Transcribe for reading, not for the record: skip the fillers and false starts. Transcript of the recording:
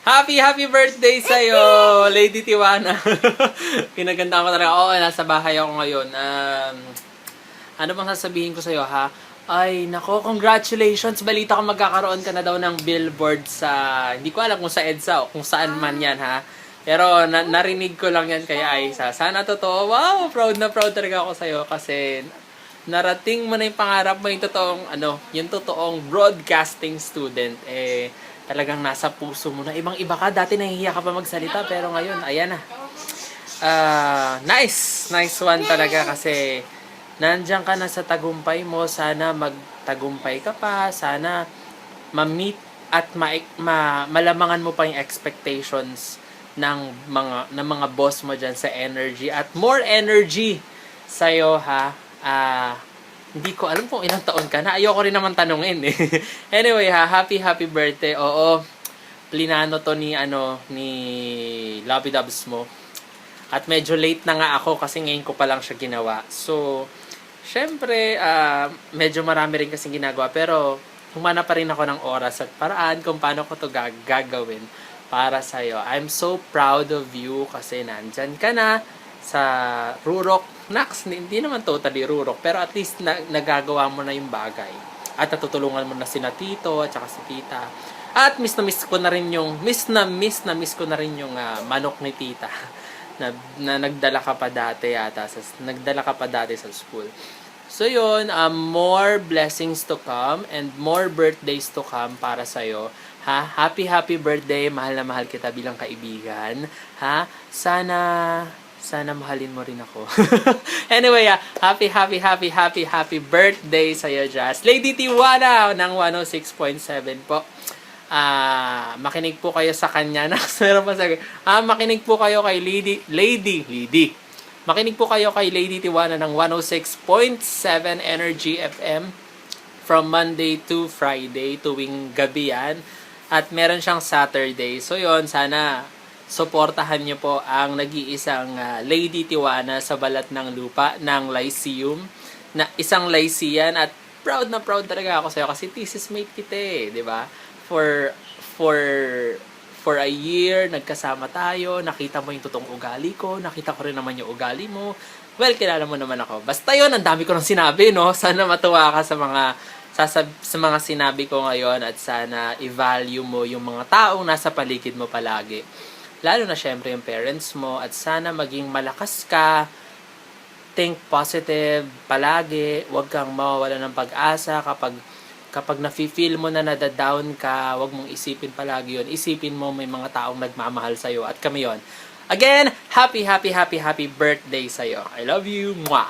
Happy birthday sa'yo, Lady Tiwana. Pinaganda ko talaga. Oo, nasa bahay ako ngayon. Ano bang sasabihin ko sa'yo, ha? Ay, nako, congratulations. Balita ko magkakaroon ka na daw ng billboard sa... Hindi ko alam kung sa EDSA o kung saan man yan, ha? Pero narinig ko lang yan kay Aisa. Sana totoo. Wow, proud na proud talaga ako sa'yo kasi narating mo na yung pangarap mo, yung totoong broadcasting student. Talagang nasa puso mo na. Ibang-iba ka. Dati nahihiya ka pa magsalita, pero ngayon, ayan na. Nice one talaga kasi nandiyan ka na sa tagumpay mo. Sana magtagumpay ka pa. Sana ma-meet at malamangan mo pa yung expectations ng mga boss mo dyan sa energy. At more energy sa'yo, ha? Hindi ko alam kung ilang taon ka na. Ayoko rin naman tanungin eh. Anyway, ha, happy birthday. Oo, plinano to ni Lovey Dubs mo. At medyo late na nga ako kasi ngayon ko pa lang siya ginawa. So, syempre, medyo marami rin kasing ginagawa. Pero, humana pa rin ako ng oras at paraan kung paano ko to gagawin para sa'yo. I'm so proud of you kasi nandyan ka na sa Rurok. Nax, hindi naman totally Rurok, pero at least nagagawa mo na yung bagay. At natutulungan mo na sina Tito at saka si Tita. At miss ko na rin yung manok ni Tita na nagdala ka pa dati yata sa school. So yun, more blessings to come and more birthdays to come para sa'yo. Ha? Happy birthday. Mahal na mahal kita bilang kaibigan. Ha? Sana mahalin mo rin ako. Anyway, happy birthday sa'yo, Jazz. Lady Tiwana ng 106.7 po. Makinig po kayo sa kanya. Meron pa sabi. Makinig po kayo kay Lady. Makinig po kayo kay Lady Tiwana ng 106.7 Energy FM from Monday to Friday, tuwing gabi yan. At meron siyang Saturday. So yun, sana suportahan niyo po ang nag-iisang Lady Tiwana sa balat ng lupa ng Lyceum. Na isang Lycean at proud na proud talaga ako sa'yo kasi thesis mate kita eh, di ba? For a year, nagkasama tayo, nakita mo yung totoong ugali ko, nakita ko rin naman yung ugali mo. Well, kilala mo naman ako. Basta yun, ang dami ko nang sinabi, no? Sana matuwa ka sa mga sinabi ko ngayon at sana i-value mo yung mga taong nasa paligid mo palagi. Lalo na syempre yung parents mo at sana maging malakas ka, think positive palagi, huwag kang mawawala ng pag-asa kapag nafe-feel mo na nadadown ka, huwag mong isipin palagi yun. Isipin mo may mga taong nagmamahal sa'yo at kami yon. Again, happy birthday sa'yo. I love you. Mwah!